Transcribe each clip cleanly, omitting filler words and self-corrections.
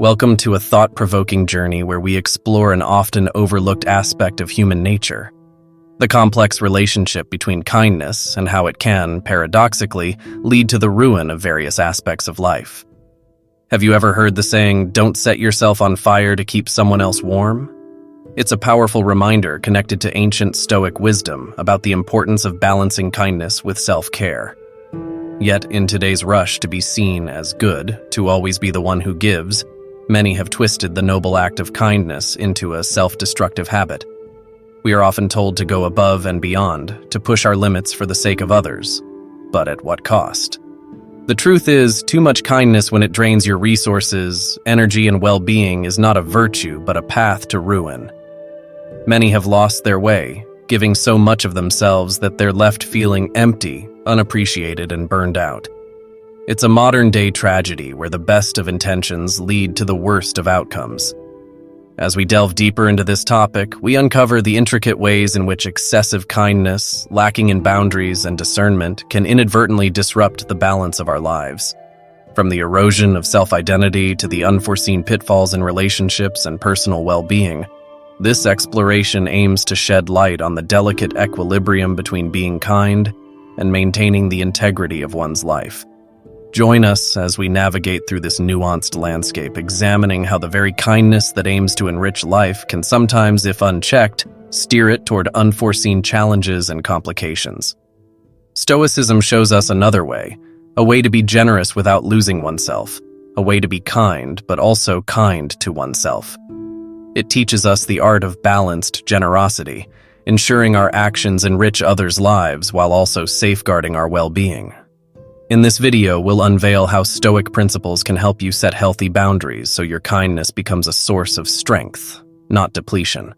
Welcome to a thought-provoking journey where we explore an often overlooked aspect of human nature, the complex relationship between kindness and how it can, paradoxically, lead to the ruin of various aspects of life. Have you ever heard the saying, "Don't set yourself on fire to keep someone else warm"? It's a powerful reminder connected to ancient Stoic wisdom about the importance of balancing kindness with self-care. Yet, in today's rush to be seen as good, to always be the one who gives, many have twisted the noble act of kindness into a self-destructive habit. We are often told to go above and beyond, to push our limits for the sake of others. But at what cost? The truth is, too much kindness when it drains your resources, energy, and well-being is not a virtue, but a path to ruin. Many have lost their way, giving so much of themselves that they're left feeling empty, unappreciated, and burned out. It's a modern-day tragedy where the best of intentions lead to the worst of outcomes. As we delve deeper into this topic, we uncover the intricate ways in which excessive kindness, lacking in boundaries and discernment, can inadvertently disrupt the balance of our lives. From the erosion of self-identity to the unforeseen pitfalls in relationships and personal well-being, this exploration aims to shed light on the delicate equilibrium between being kind and maintaining the integrity of one's life. Join us as we navigate through this nuanced landscape, examining how the very kindness that aims to enrich life can sometimes, if unchecked, steer it toward unforeseen challenges and complications. Stoicism shows us another way, a way to be generous without losing oneself, a way to be kind, but also kind to oneself. It teaches us the art of balanced generosity, ensuring our actions enrich others' lives while also safeguarding our well-being. In this video, we'll unveil how Stoic principles can help you set healthy boundaries so your kindness becomes a source of strength, not depletion.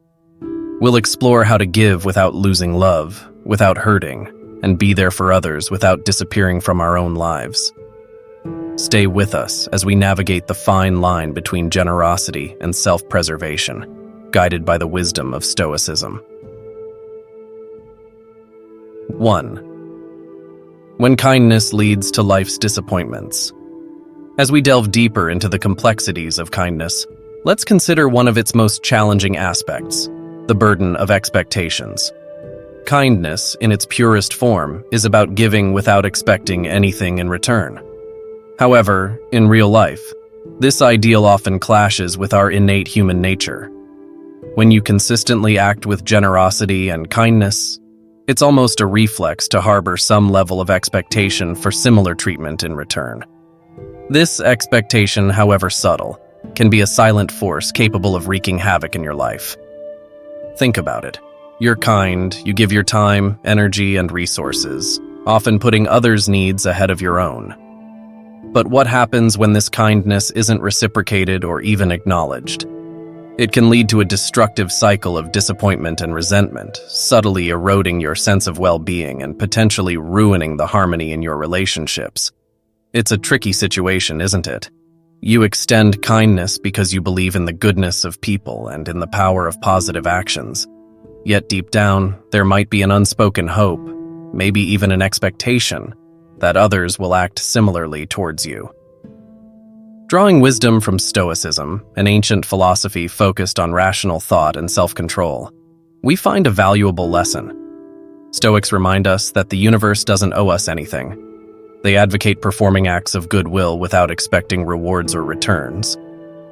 We'll explore how to give without losing love, without hurting, and be there for others without disappearing from our own lives. Stay with us as we navigate the fine line between generosity and self-preservation, guided by the wisdom of Stoicism. 1. When kindness leads to life's disappointments. As we delve deeper into the complexities of kindness, let's consider one of its most challenging aspects, the burden of expectations. Kindness, in its purest form, is about giving without expecting anything in return. However, in real life, this ideal often clashes with our innate human nature. When you consistently act with generosity and kindness, it's almost a reflex to harbor some level of expectation for similar treatment in return. This expectation, however subtle, can be a silent force capable of wreaking havoc in your life. Think about it. You're kind, you give your time, energy, and resources, often putting others' needs ahead of your own. But what happens when this kindness isn't reciprocated or even acknowledged? It can lead to a destructive cycle of disappointment and resentment, subtly eroding your sense of well-being and potentially ruining the harmony in your relationships. It's a tricky situation, isn't it? You extend kindness because you believe in the goodness of people and in the power of positive actions. Yet deep down, there might be an unspoken hope, maybe even an expectation, that others will act similarly towards you. Drawing wisdom from Stoicism, an ancient philosophy focused on rational thought and self-control, we find a valuable lesson. Stoics remind us that the universe doesn't owe us anything. They advocate performing acts of goodwill without expecting rewards or returns.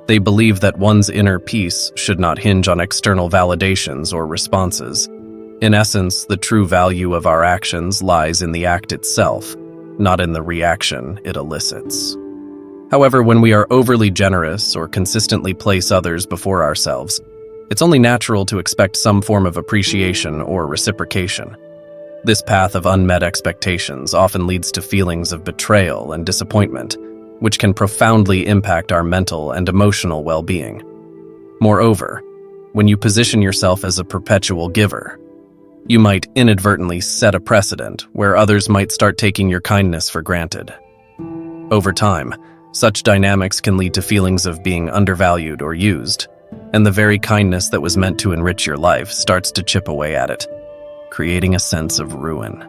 They believe that one's inner peace should not hinge on external validations or responses. In essence, the true value of our actions lies in the act itself, not in the reaction it elicits. However, when we are overly generous or consistently place others before ourselves, it's only natural to expect some form of appreciation or reciprocation. This path of unmet expectations often leads to feelings of betrayal and disappointment, which can profoundly impact our mental and emotional well-being. Moreover, when you position yourself as a perpetual giver, you might inadvertently set a precedent where others might start taking your kindness for granted. Over time, such dynamics can lead to feelings of being undervalued or used, and the very kindness that was meant to enrich your life starts to chip away at it, creating a sense of ruin.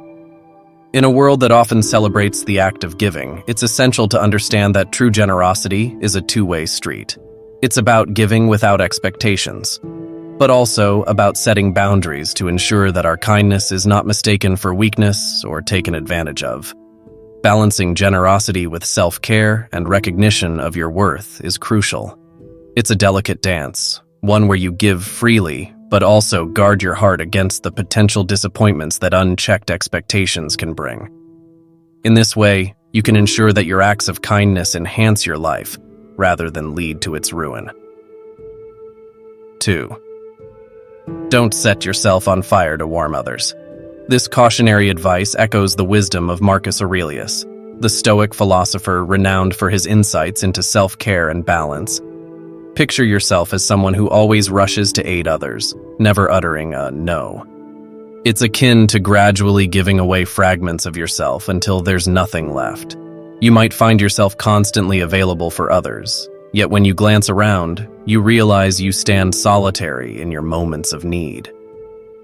In a world that often celebrates the act of giving, it's essential to understand that true generosity is a two-way street. It's about giving without expectations, but also about setting boundaries to ensure that our kindness is not mistaken for weakness or taken advantage of. Balancing generosity with self-care and recognition of your worth is crucial. It's a delicate dance, one where you give freely, but also guard your heart against the potential disappointments that unchecked expectations can bring. In this way, you can ensure that your acts of kindness enhance your life rather than lead to its ruin. 2. Don't set yourself on fire to warm others. This cautionary advice echoes the wisdom of Marcus Aurelius, the Stoic philosopher renowned for his insights into self-care and balance. Picture yourself as someone who always rushes to aid others, never uttering a no. It's akin to gradually giving away fragments of yourself until there's nothing left. You might find yourself constantly available for others, yet when you glance around, you realize you stand solitary in your moments of need.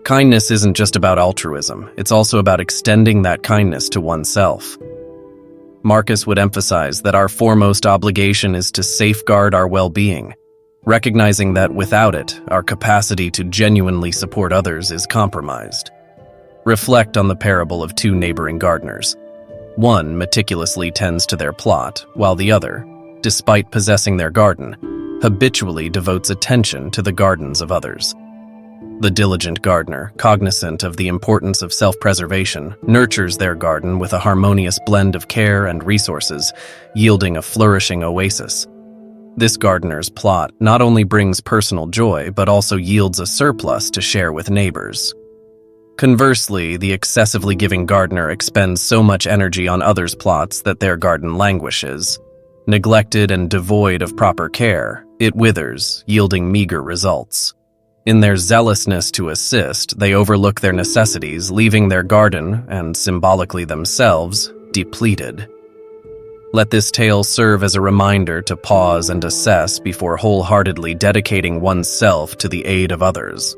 Kindness isn't just about altruism, it's also about extending that kindness to oneself. Marcus would emphasize that our foremost obligation is to safeguard our well-being, recognizing that without it, our capacity to genuinely support others is compromised. Reflect on the parable of two neighboring gardeners. One meticulously tends to their plot, while the other, despite possessing their garden, habitually devotes attention to the gardens of others. The diligent gardener, cognizant of the importance of self-preservation, nurtures their garden with a harmonious blend of care and resources, yielding a flourishing oasis. This gardener's plot not only brings personal joy, but also yields a surplus to share with neighbors. Conversely, the excessively giving gardener expends so much energy on others' plots that their garden languishes. Neglected and devoid of proper care, it withers, yielding meager results. In their zealousness to assist, they overlook their necessities, leaving their garden, and symbolically themselves, depleted. Let this tale serve as a reminder to pause and assess before wholeheartedly dedicating oneself to the aid of others.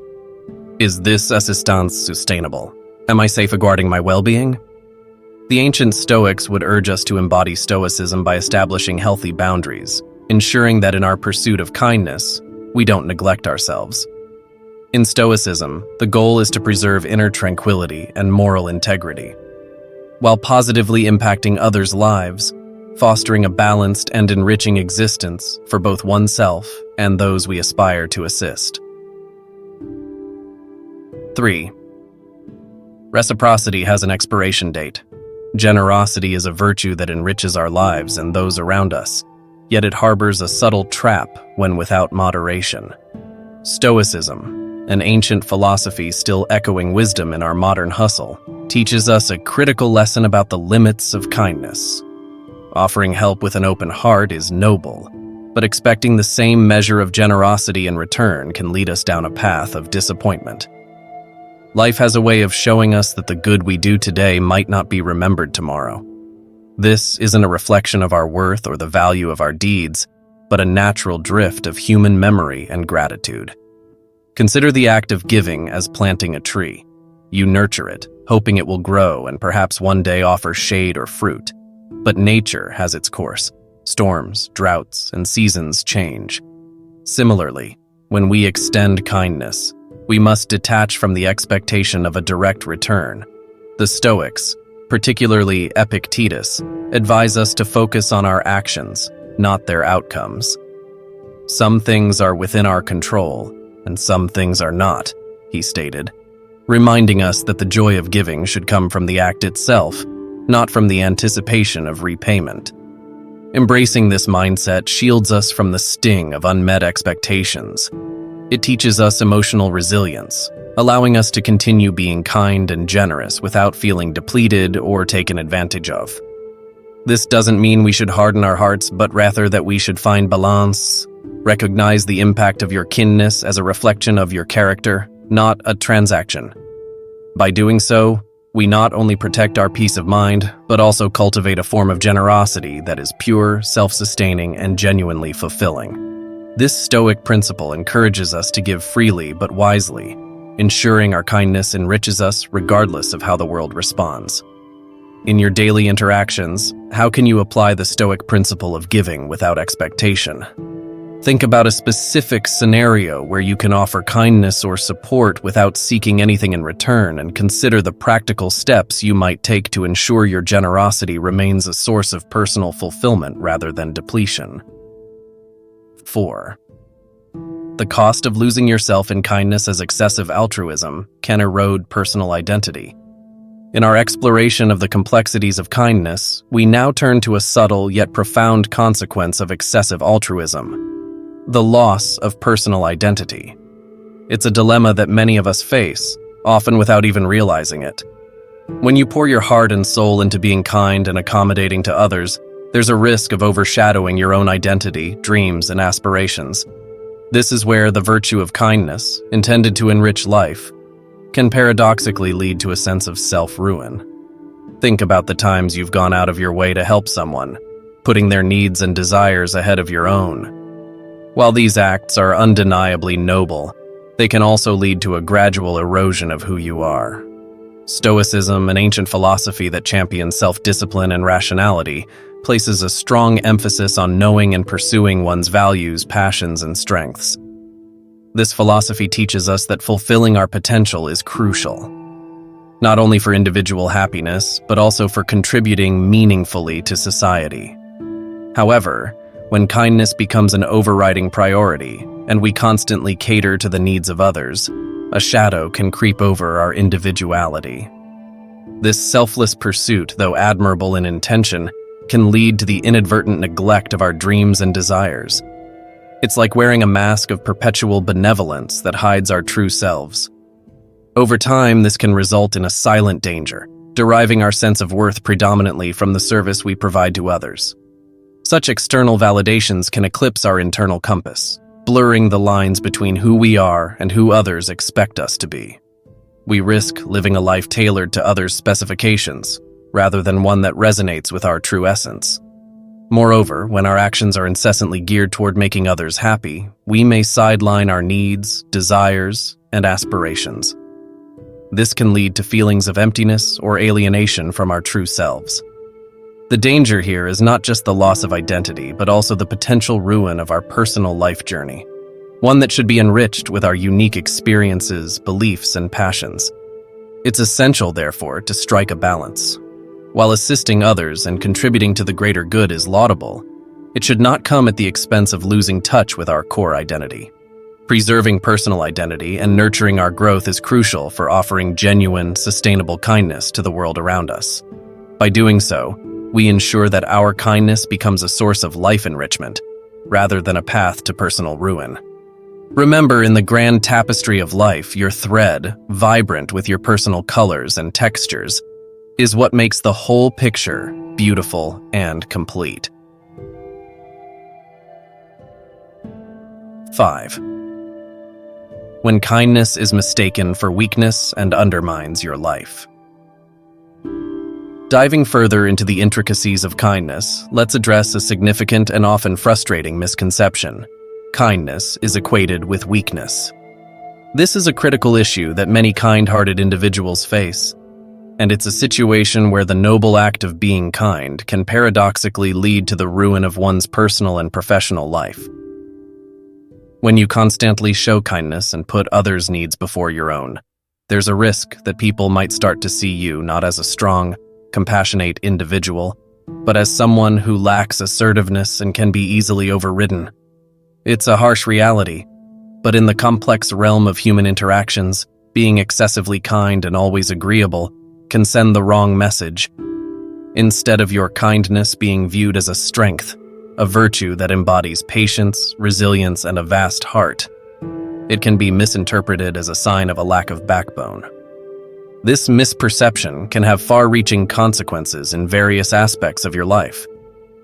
Is this assistance sustainable? Am I safeguarding my well-being? The ancient Stoics would urge us to embody Stoicism by establishing healthy boundaries, ensuring that in our pursuit of kindness, we don't neglect ourselves. In Stoicism, the goal is to preserve inner tranquility and moral integrity, while positively impacting others' lives, fostering a balanced and enriching existence for both oneself and those we aspire to assist. 3. Reciprocity has an expiration date. Generosity is a virtue that enriches our lives and those around us, yet it harbors a subtle trap when without moderation. Stoicism, an ancient philosophy still echoing wisdom in our modern hustle, teaches us a critical lesson about the limits of kindness. Offering help with an open heart is noble, but expecting the same measure of generosity in return can lead us down a path of disappointment. Life has a way of showing us that the good we do today might not be remembered tomorrow. This isn't a reflection of our worth or the value of our deeds, but a natural drift of human memory and gratitude. Consider the act of giving as planting a tree. You nurture it, hoping it will grow and perhaps one day offer shade or fruit. But nature has its course. Storms, droughts, and seasons change. Similarly, when we extend kindness, we must detach from the expectation of a direct return. The Stoics, particularly Epictetus, advise us to focus on our actions, not their outcomes. Some things are within our control, and some things are not, he stated, reminding us that the joy of giving should come from the act itself, not from the anticipation of repayment. Embracing this mindset shields us from the sting of unmet expectations. It teaches us emotional resilience, allowing us to continue being kind and generous without feeling depleted or taken advantage of. This doesn't mean we should harden our hearts, but rather that we should find balance, recognize the impact of your kindness as a reflection of your character, not a transaction. By doing so, we not only protect our peace of mind, but also cultivate a form of generosity that is pure, self-sustaining, and genuinely fulfilling. This Stoic principle encourages us to give freely but wisely, ensuring our kindness enriches us regardless of how the world responds. In your daily interactions, how can you apply the Stoic principle of giving without expectation? Think about a specific scenario where you can offer kindness or support without seeking anything in return, and consider the practical steps you might take to ensure your generosity remains a source of personal fulfillment rather than depletion. 4. The cost of losing yourself in kindness as excessive altruism can erode personal identity. In our exploration of the complexities of kindness, we now turn to a subtle yet profound consequence of excessive altruism: the loss of personal identity. It's a dilemma that many of us face, often without even realizing it. When you pour your heart and soul into being kind and accommodating to others, there's a risk of overshadowing your own identity, dreams, and aspirations. This is where the virtue of kindness, intended to enrich life, can paradoxically lead to a sense of self-ruin. Think about the times you've gone out of your way to help someone, putting their needs and desires ahead of your own. While these acts are undeniably noble, they can also lead to a gradual erosion of who you are. Stoicism, an ancient philosophy that champions self-discipline and rationality, places a strong emphasis on knowing and pursuing one's values, passions, and strengths. This philosophy teaches us that fulfilling our potential is crucial, not only for individual happiness, but also for contributing meaningfully to society. However, when kindness becomes an overriding priority, and we constantly cater to the needs of others, a shadow can creep over our individuality. This selfless pursuit, though admirable in intention, can lead to the inadvertent neglect of our dreams and desires. It's like wearing a mask of perpetual benevolence that hides our true selves. Over time, this can result in a silent danger, deriving our sense of worth predominantly from the service we provide to others. Such external validations can eclipse our internal compass, blurring the lines between who we are and who others expect us to be. We risk living a life tailored to others' specifications, rather than one that resonates with our true essence. Moreover, when our actions are incessantly geared toward making others happy, we may sideline our needs, desires, and aspirations. This can lead to feelings of emptiness or alienation from our true selves. The danger here is not just the loss of identity, but also the potential ruin of our personal life journey, one that should be enriched with our unique experiences, beliefs, and passions. It's essential, therefore, to strike a balance. While assisting others and contributing to the greater good is laudable, it should not come at the expense of losing touch with our core identity. Preserving personal identity and nurturing our growth is crucial for offering genuine, sustainable kindness to the world around us. By doing so, we ensure that our kindness becomes a source of life enrichment, rather than a path to personal ruin. Remember, in the grand tapestry of life, your thread, vibrant with your personal colors and textures, is what makes the whole picture beautiful and complete. 5. When kindness is mistaken for weakness and undermines your life. Diving further into the intricacies of kindness, let's address a significant and often frustrating misconception. Kindness is equated with weakness. This is a critical issue that many kind-hearted individuals face, and it's a situation where the noble act of being kind can paradoxically lead to the ruin of one's personal and professional life. When you constantly show kindness and put others' needs before your own, there's a risk that people might start to see you not as a strong, compassionate individual, but as someone who lacks assertiveness and can be easily overridden. It's a harsh reality, but in the complex realm of human interactions, being excessively kind and always agreeable can send the wrong message. Instead of your kindness being viewed as a strength, a virtue that embodies patience, resilience, and a vast heart, it can be misinterpreted as a sign of a lack of backbone. This misperception can have far-reaching consequences in various aspects of your life.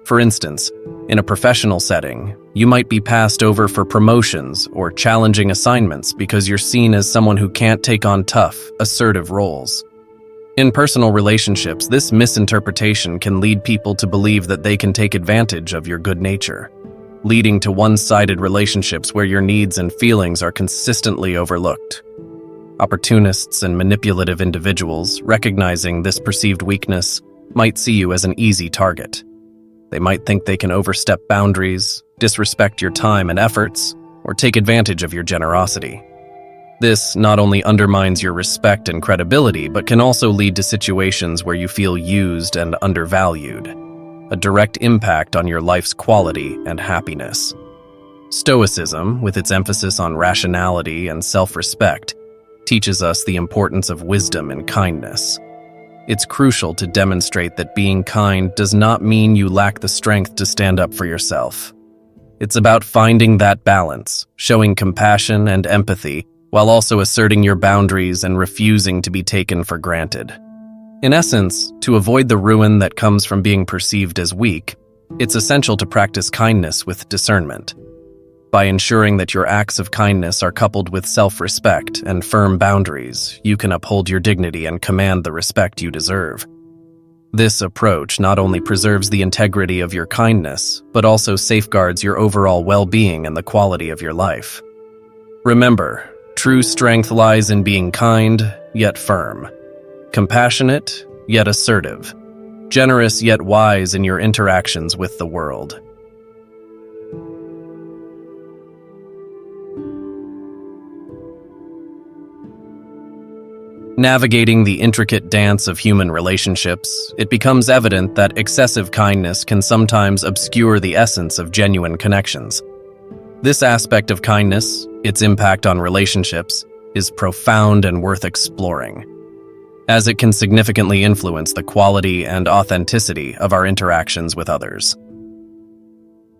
For instance, in a professional setting, you might be passed over for promotions or challenging assignments because you're seen as someone who can't take on tough, assertive roles. In personal relationships, this misinterpretation can lead people to believe that they can take advantage of your good nature, leading to one-sided relationships where your needs and feelings are consistently overlooked. Opportunists and manipulative individuals, recognizing this perceived weakness, might see you as an easy target. They might think they can overstep boundaries, disrespect your time and efforts, or take advantage of your generosity. This not only undermines your respect and credibility, but can also lead to situations where you feel used and undervalued, a direct impact on your life's quality and happiness. Stoicism, with its emphasis on rationality and self-respect, teaches us the importance of wisdom and kindness. It's crucial to demonstrate that being kind does not mean you lack the strength to stand up for yourself. It's about finding that balance, showing compassion and empathy, while also asserting your boundaries and refusing to be taken for granted. In essence, to avoid the ruin that comes from being perceived as weak, it's essential to practice kindness with discernment. By ensuring that your acts of kindness are coupled with self-respect and firm boundaries, you can uphold your dignity and command the respect you deserve. This approach not only preserves the integrity of your kindness, but also safeguards your overall well-being and the quality of your life. Remember, true strength lies in being kind, yet firm, compassionate, yet assertive, generous yet wise in your interactions with the world. Navigating the intricate dance of human relationships, it becomes evident that excessive kindness can sometimes obscure the essence of genuine connections. This aspect of kindness, its impact on relationships, is profound and worth exploring, as it can significantly influence the quality and authenticity of our interactions with others.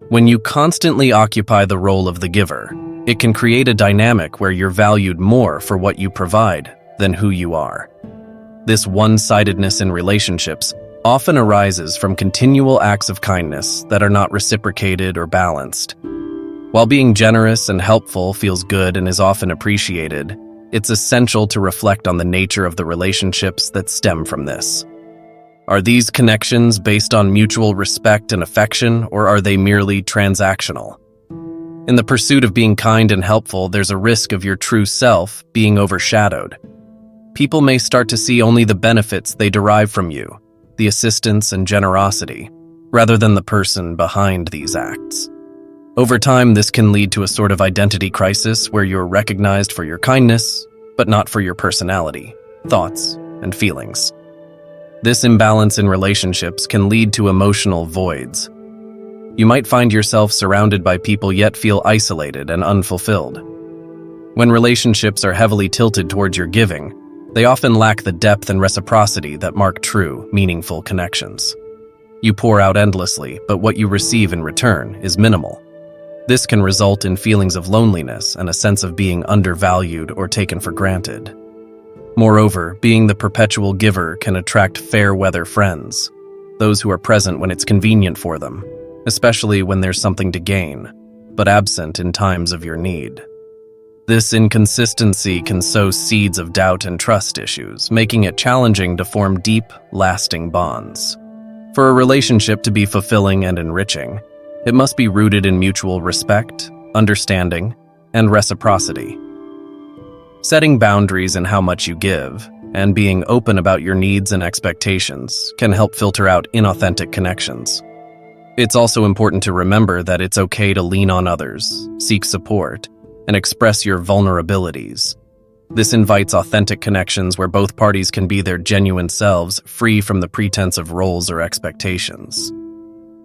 When you constantly occupy the role of the giver, it can create a dynamic where you're valued more for what you provide than who you are. This one-sidedness in relationships often arises from continual acts of kindness that are not reciprocated or balanced. While being generous and helpful feels good and is often appreciated, it's essential to reflect on the nature of the relationships that stem from this. Are these connections based on mutual respect and affection, or are they merely transactional? In the pursuit of being kind and helpful, there's a risk of your true self being overshadowed. People may start to see only the benefits they derive from you, the assistance and generosity, rather than the person behind these acts. Over time, this can lead to a sort of identity crisis where you're recognized for your kindness, but not for your personality, thoughts, and feelings. This imbalance in relationships can lead to emotional voids. You might find yourself surrounded by people yet feel isolated and unfulfilled. When relationships are heavily tilted towards your giving, they often lack the depth and reciprocity that mark true, meaningful connections. You pour out endlessly, but what you receive in return is minimal. This can result in feelings of loneliness and a sense of being undervalued or taken for granted. Moreover, being the perpetual giver can attract fair-weather friends, those who are present when it's convenient for them, especially when there's something to gain, but absent in times of your need. This inconsistency can sow seeds of doubt and trust issues, making it challenging to form deep, lasting bonds. For a relationship to be fulfilling and enriching, it must be rooted in mutual respect, understanding, and reciprocity. Setting boundaries in how much you give, and being open about your needs and expectations can help filter out inauthentic connections. It's also important to remember that it's okay to lean on others, seek support, and express your vulnerabilities. This invites authentic connections where both parties can be their genuine selves, free from the pretense of roles or expectations.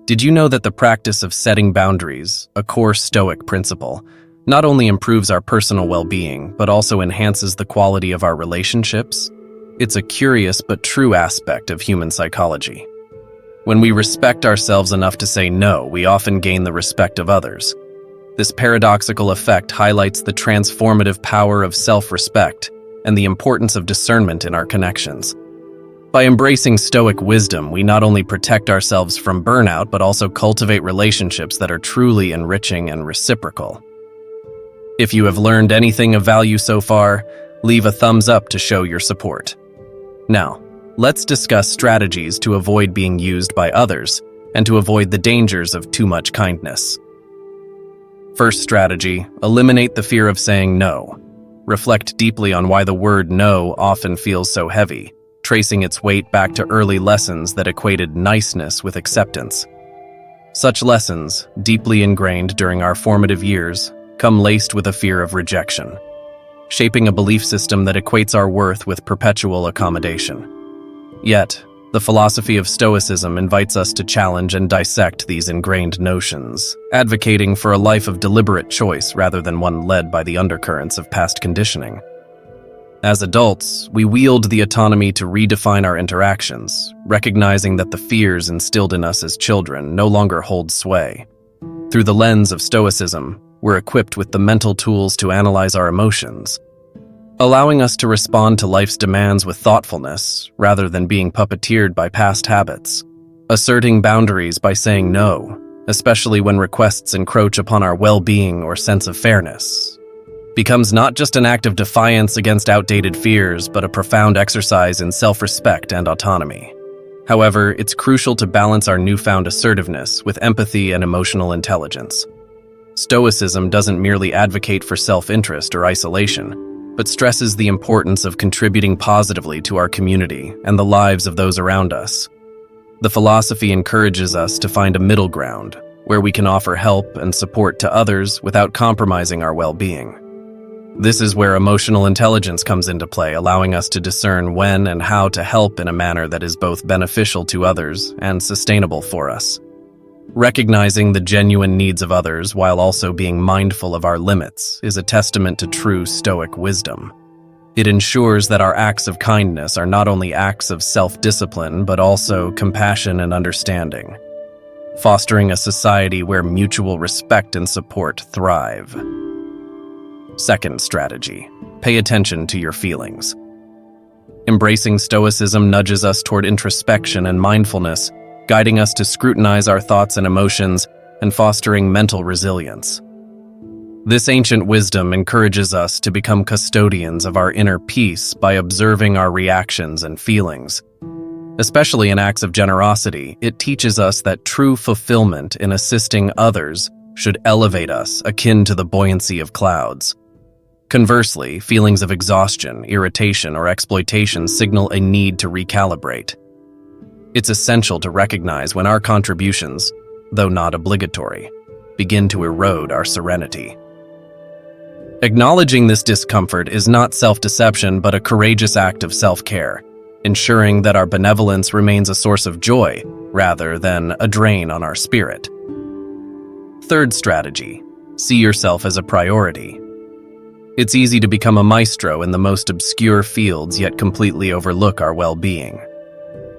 Did you know that the practice of setting boundaries, a core Stoic principle, not only improves our personal well-being, but also enhances the quality of our relationships? It's a curious but true aspect of human psychology. When we respect ourselves enough to say no, we often gain the respect of others. This paradoxical effect highlights the transformative power of self-respect and the importance of discernment in our connections. By embracing Stoic wisdom, we not only protect ourselves from burnout, but also cultivate relationships that are truly enriching and reciprocal. If you have learned anything of value so far, leave a thumbs up to show your support. Now, let's discuss strategies to avoid being used by others and to avoid the dangers of too much kindness. First strategy, eliminate the fear of saying no. Reflect deeply on why the word no often feels so heavy, tracing its weight back to early lessons that equated niceness with acceptance. Such lessons, deeply ingrained during our formative years, come laced with a fear of rejection, shaping a belief system that equates our worth with perpetual accommodation. Yet, the philosophy of Stoicism invites us to challenge and dissect these ingrained notions, advocating for a life of deliberate choice rather than one led by the undercurrents of past conditioning. As adults, we wield the autonomy to redefine our interactions, recognizing that the fears instilled in us as children no longer hold sway. Through the lens of Stoicism, we're equipped with the mental tools to analyze our emotions, allowing us to respond to life's demands with thoughtfulness rather than being puppeteered by past habits, asserting boundaries by saying no, especially when requests encroach upon our well-being or sense of fairness, becomes not just an act of defiance against outdated fears, but a profound exercise in self-respect and autonomy. However, it's crucial to balance our newfound assertiveness with empathy and emotional intelligence. Stoicism doesn't merely advocate for self-interest or isolation, but stresses the importance of contributing positively to our community and the lives of those around us. The philosophy encourages us to find a middle ground where we can offer help and support to others without compromising our well-being. This is where emotional intelligence comes into play, allowing us to discern when and how to help in a manner that is both beneficial to others and sustainable for us. Recognizing the genuine needs of others while also being mindful of our limits is a testament to true Stoic wisdom. It ensures that our acts of kindness are not only acts of self-discipline, but also compassion and understanding, fostering a society where mutual respect and support thrive. Second strategy: pay attention to your feelings. Embracing Stoicism nudges us toward introspection and mindfulness, guiding us to scrutinize our thoughts and emotions and fostering mental resilience. This ancient wisdom encourages us to become custodians of our inner peace by observing our reactions and feelings. Especially in acts of generosity, it teaches us that true fulfillment in assisting others should elevate us, akin to the buoyancy of clouds. Conversely, feelings of exhaustion, irritation, or exploitation signal a need to recalibrate. It's essential to recognize when our contributions, though not obligatory, begin to erode our serenity. Acknowledging this discomfort is not self-deception but a courageous act of self-care, ensuring that our benevolence remains a source of joy rather than a drain on our spirit. Third strategy: see yourself as a priority. It's easy to become a maestro in the most obscure fields yet completely overlook our well-being.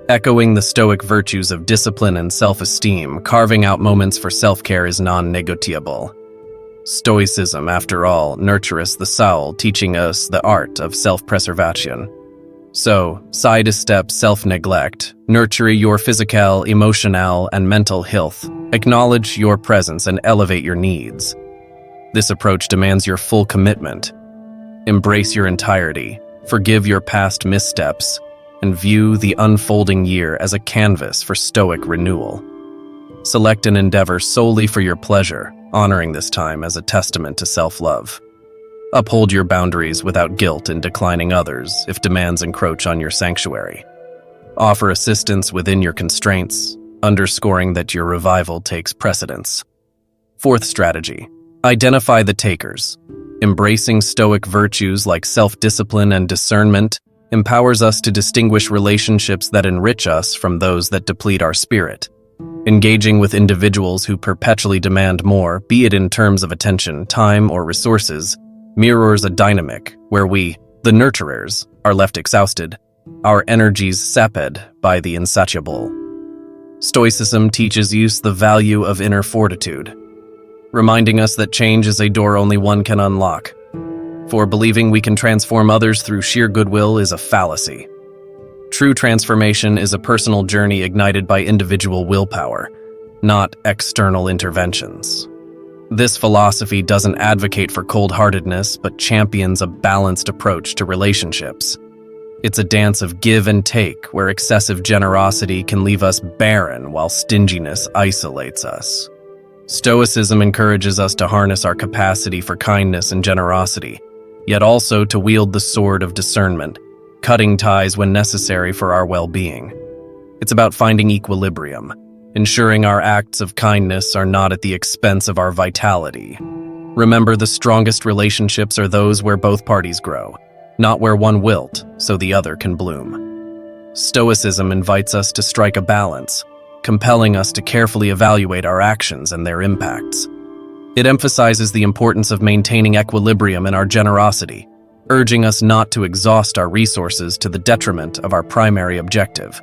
Echoing the Stoic virtues of discipline and self-esteem, carving out moments for self-care is non-negotiable. Stoicism, after all, nurtureth the soul, teaching us the art of self-preservation. So, sidestep self-neglect, nurture your physical, emotional, and mental health, acknowledge your presence, and elevate your needs. This approach demands your full commitment. Embrace your entirety, forgive your past missteps, and view the unfolding year as a canvas for Stoic renewal. Select an endeavor solely for your pleasure, honoring this time as a testament to self-love. Uphold your boundaries without guilt in declining others if demands encroach on your sanctuary. Offer assistance within your constraints, underscoring that your revival takes precedence. Fourth strategy: identify the takers. Embracing Stoic virtues like self-discipline and discernment empowers us to distinguish relationships that enrich us from those that deplete our spirit. Engaging with individuals who perpetually demand more, be it in terms of attention, time, or resources, mirrors a dynamic where we, the nurturers, are left exhausted, our energies sapped by the insatiable. Stoicism teaches us the value of inner fortitude, reminding us that change is a door only one can unlock. For believing we can transform others through sheer goodwill is a fallacy. True transformation is a personal journey ignited by individual willpower, not external interventions. This philosophy doesn't advocate for cold-heartedness, but champions a balanced approach to relationships. It's a dance of give and take, where excessive generosity can leave us barren while stinginess isolates us. Stoicism encourages us to harness our capacity for kindness and generosity, yet also to wield the sword of discernment, cutting ties when necessary for our well-being. It's about finding equilibrium, ensuring our acts of kindness are not at the expense of our vitality. Remember, the strongest relationships are those where both parties grow, not where one wilt so the other can bloom. Stoicism invites us to strike a balance, compelling us to carefully evaluate our actions and their impacts. It emphasizes the importance of maintaining equilibrium in our generosity, urging us not to exhaust our resources to the detriment of our primary objective,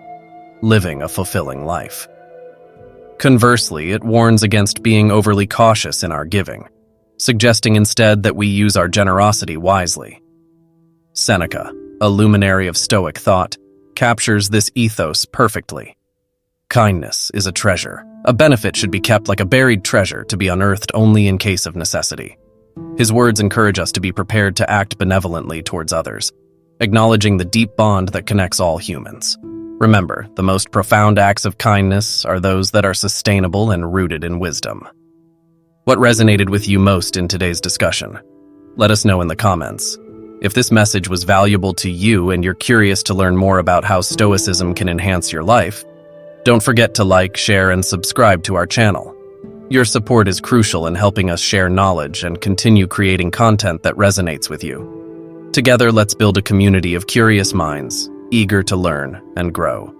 living a fulfilling life. Conversely, it warns against being overly cautious in our giving, suggesting instead that we use our generosity wisely. Seneca, a luminary of Stoic thought, captures this ethos perfectly. Kindness is a treasure. A benefit should be kept like a buried treasure to be unearthed only in case of necessity. His words encourage us to be prepared to act benevolently towards others, acknowledging the deep bond that connects all humans. Remember, the most profound acts of kindness are those that are sustainable and rooted in wisdom. What resonated with you most in today's discussion? Let us know in the comments. If this message was valuable to you and you're curious to learn more about how Stoicism can enhance your life, don't forget to like, share, and subscribe to our channel. Your support is crucial in helping us share knowledge and continue creating content that resonates with you. Together, let's build a community of curious minds, eager to learn and grow.